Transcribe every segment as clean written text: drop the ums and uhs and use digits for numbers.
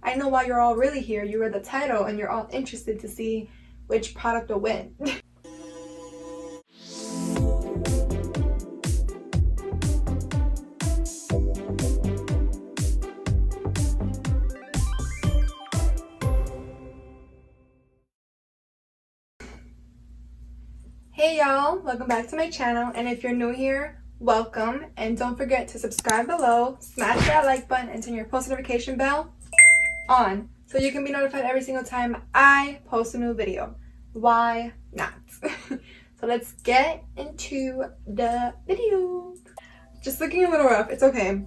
I know why you're all really here. You read the title and you're all interested to see which product will win. Hey y'all, welcome back to my channel, and if you're new here, welcome, and don't forget to subscribe below, smash that like button, and turn your post notification bell on so you can be notified every single time I post a new video. Why not? So let's get into the video. Just looking a little rough, it's okay.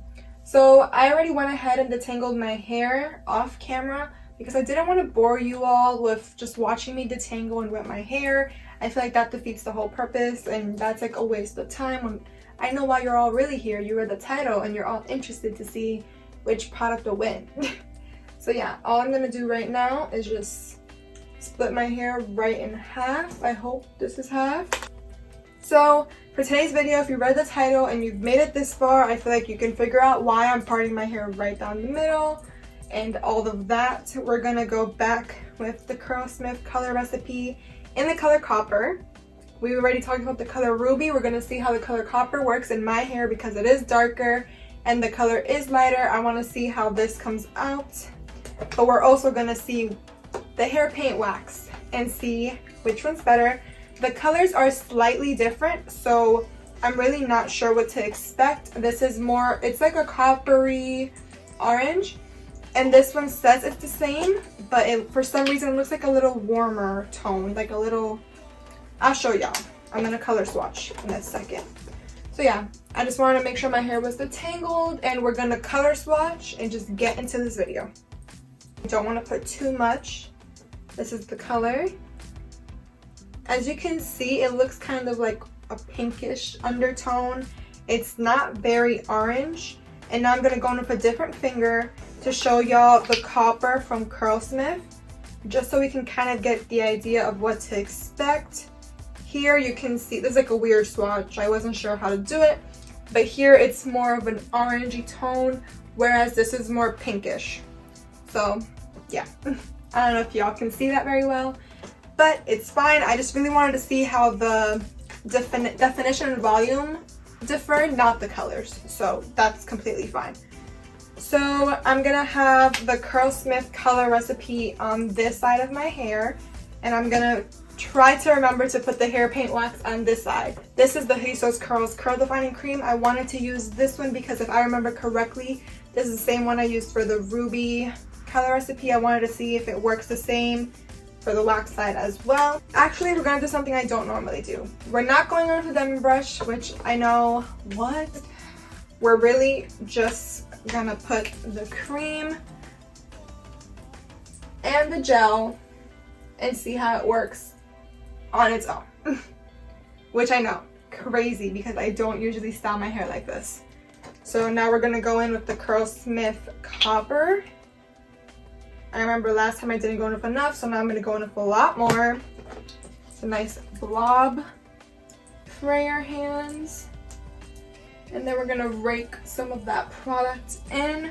So I already went ahead and detangled my hair off camera because I didn't want to bore you all with just watching me detangle and wet my hair. I feel like that defeats the whole purpose, and that's like a waste of time when I know why you're all really here. You read the title and you're all interested to see which product will win. So yeah, all I'm gonna do right now is just split my hair right in half. I hope this is half. So for today's video, if you read the title and you've made it this far, I feel like you can figure out why I'm parting my hair right down the middle and all of that. We're gonna go back with the Curlsmith color recipe in the color copper. We already talked about the color ruby. We're gonna see how the color copper works in my hair because it is darker and the color is lighter. I wanna see how this comes out. But we're also gonna see the hair paint wax and see which one's better. The colors are slightly different, so I'm really not sure what to expect. This is more, it's like a coppery orange, and this one says it's the same, but for some reason it looks like a little warmer tone, like a little, I'll show y'all. I'm gonna color swatch in a second. So yeah, I just wanted to make sure my hair was detangled, and we're gonna color swatch and just get into this video. I don't want to put too much. This is the color. As you can see, it looks kind of like a pinkish undertone. It's not very orange. And now I'm going to go in with a different finger to show y'all the copper from Curlsmith, just so we can kind of get the idea of what to expect. Here you can see, there's like a weird swatch. I wasn't sure how to do it. But here it's more of an orangey tone, whereas this is more pinkish. So yeah, I don't know if y'all can see that very well, but it's fine. I just really wanted to see how the definition and volume differ, not the colors. So that's completely fine. So I'm gonna have the Curlsmith color recipe on this side of my hair, and I'm gonna try to remember to put the hair paint wax on this side. This is the Jesus Curls Curl Defining Cream. I wanted to use this one because if I remember correctly, this is the same one I used for the ruby color recipe. I wanted to see if it works the same for the wax side as well. Actually, we're gonna do something I don't normally do. We're not going on with the diamond brush, which I know what. We're really just gonna put the cream and the gel and see how it works on its own. Which I know, crazy, because I don't usually style my hair like this. So now we're gonna go in with the Curlsmith copper. I remember last time I didn't go in with enough, so now I'm going to go in with a lot more. It's a nice blob for your hands. And then we're going to rake some of that product in.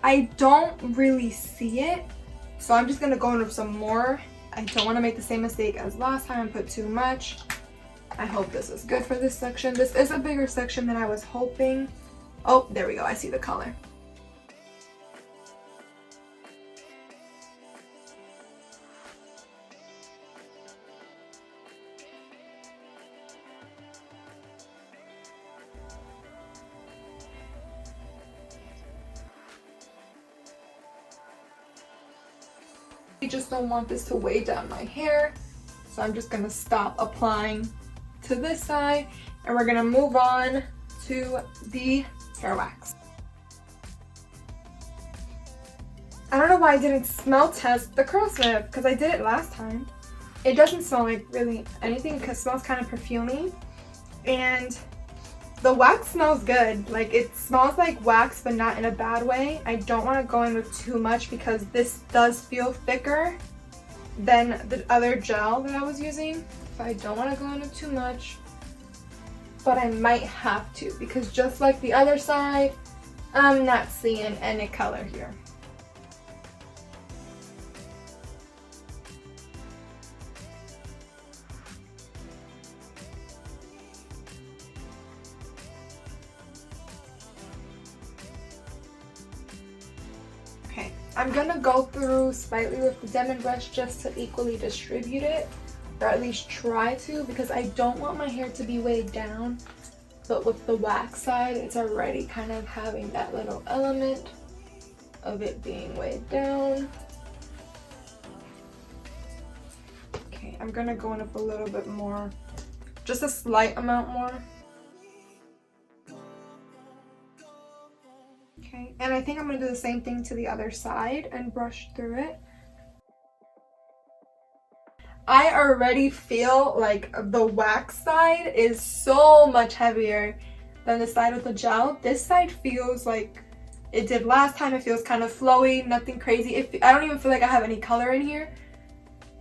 I don't really see it, so I'm just going to go in with some more. I don't want to make the same mistake as last time and put too much. I hope this is good for this section. This is a bigger section than I was hoping. Oh, there we go. I see the color. I just don't want this to weigh down my hair, so I'm just gonna stop applying to this side, and we're gonna move on to the hair wax. I don't know why I didn't smell test the Curlsmith because I did it last time. It doesn't smell like really anything because it smells kind of perfumey, and the wax smells good. Like, it smells like wax, but not in a bad way. I don't want to go in with too much because this does feel thicker than the other gel that I was using. So I don't want to go in with too much, but I might have to because just like the other side, I'm not seeing any color here. I'm gonna go through slightly with the Denman brush just to equally distribute it, or at least try to, because I don't want my hair to be weighed down. But with the wax side, it's already kind of having that little element of it being weighed down. Okay, I'm gonna go in with a little bit more, just a slight amount more. Okay, and I think I'm gonna do the same thing to the other side and brush through it. I already feel like the wax side is so much heavier than the side with the gel. This side feels like it did last time. It feels kind of flowy, nothing crazy. I don't even feel like I have any color in here.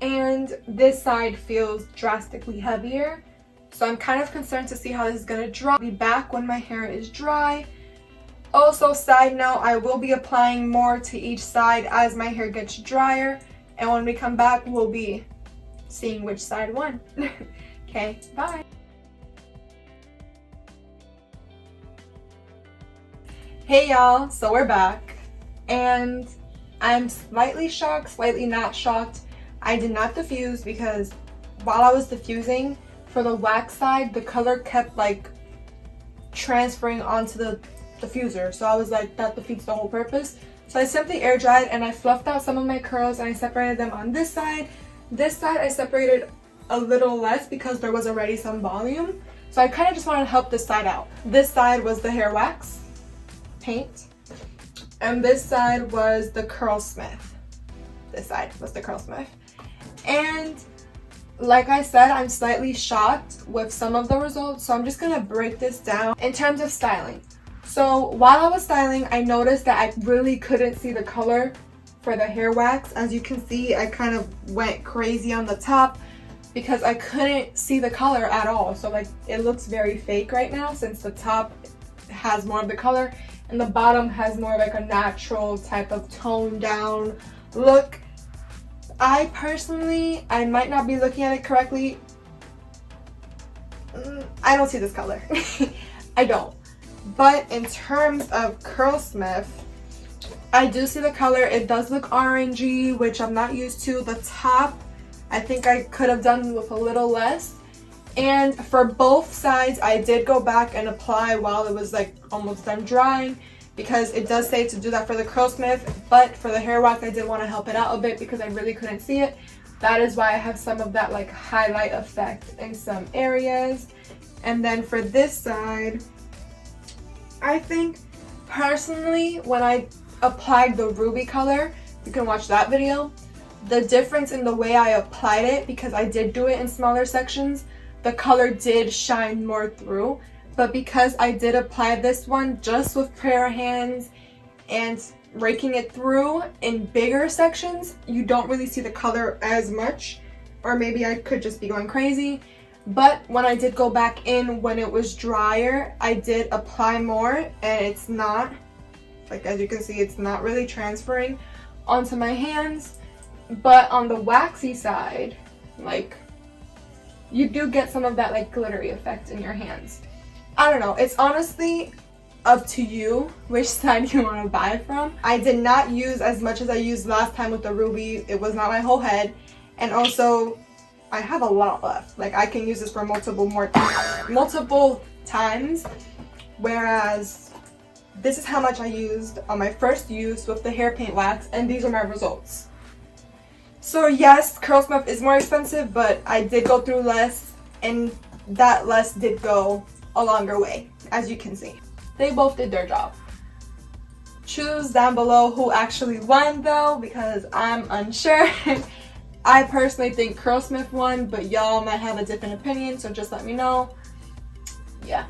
And this side feels drastically heavier. So I'm kind of concerned to see how this is gonna dry. I'll be back when my hair is dry. Also, side note, I will be applying more to each side as my hair gets drier. And when we come back, we'll be seeing which side won. Okay, bye. Hey y'all, so we're back. And I'm slightly shocked, slightly not shocked. I did not diffuse because while I was diffusing for the wax side, the color kept like transferring onto the diffuser. So I was like, that defeats the whole purpose. So I simply air dried and I fluffed out some of my curls and I separated them on this side. This side I separated a little less because there was already some volume. So I kind of just wanted to help this side out. This side was the hair wax paint. And this side was the Curlsmith. This side was the Curlsmith. And like I said, I'm slightly shocked with some of the results. So I'm just going to break this down in terms of styling. So while I was styling, I noticed that I really couldn't see the color for the hair wax. As you can see, I kind of went crazy on the top because I couldn't see the color at all. So like it looks very fake right now since the top has more of the color and the bottom has more like a natural type of toned down look. I personally, I might not be looking at it correctly. I don't see this color. I don't. But in terms of Curlsmith, I do see the color. It does look orangey, which I'm not used to. The top, I think I could have done with a little less. And for both sides, I did go back and apply while it was like almost done drying, because it does say to do that for the Curlsmith, but for the hair wax, I did want to help it out a bit because I really couldn't see it. That is why I have some of that like highlight effect in some areas. And then for this side, I think personally when I applied the ruby color, you can watch that video, the difference in the way I applied it, because I did do it in smaller sections, the color did shine more through. But because I did apply this one just with prayer hands and raking it through in bigger sections, you don't really see the color as much. Or maybe I could just be going crazy. But when I did go back in when it was drier, I did apply more, and it's not, like as you can see, it's not really transferring onto my hands. But on the waxy side, like you do get some of that like glittery effect in your hands. I don't know, it's honestly up to you which side you want to buy from. I did not use as much as I used last time with the ruby. It was not my whole head. And also, I have a lot left. Like I can use this for multiple times. Whereas this is how much I used on my first use with the hair paint wax, and these are my results. So yes, Curlsmith is more expensive, but I did go through less, and that less did go a longer way, as you can see. They both did their job. Choose down below who actually won though, because I'm unsure. I personally think Curlsmith won, but y'all might have a different opinion, so just let me know. Yeah.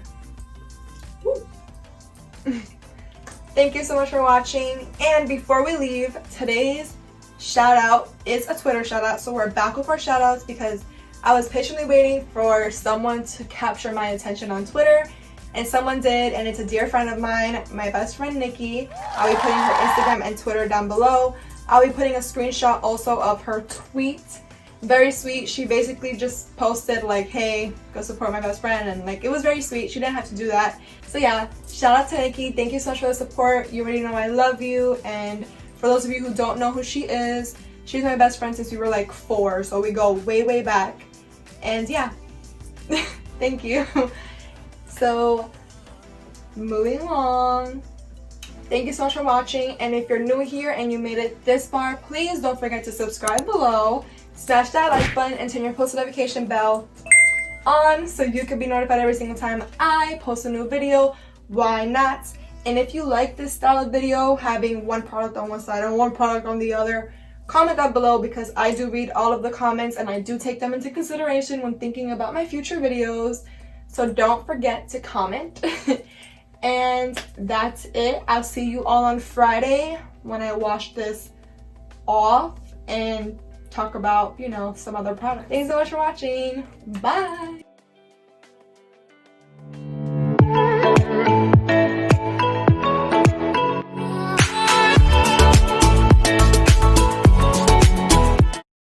Thank you so much for watching, and before we leave, today's shout out is a Twitter shout out. So we're back with our shout outs because I was patiently waiting for someone to capture my attention on Twitter, and someone did, and it's a dear friend of mine, my best friend Nikki. I'll be putting her Instagram and Twitter down below. I'll be putting a screenshot also of her tweet. Very sweet. She basically just posted like, hey, go support my best friend, and like it was very sweet. She didn't have to do that. So yeah, shout out to Nikki. Thank you so much for the support. You already know I love you, and For those of you who don't know who she is, she's my best friend since we were like 4, so we go way, way back. And yeah, thank you. So, moving along. Thank you so much for watching, and if you're new here and you made it this far, please don't forget to subscribe below, smash that like button, and turn your post notification bell on so you can be notified every single time I post a new video. Why not? And if you like this style of video, having one product on one side and one product on the other, comment down below because I do read all of the comments and I do take them into consideration when thinking about my future videos. So don't forget to comment. And that's it. I'll see you all on Friday when I wash this off and talk about, you know, some other products. Thanks so much for watching. Bye!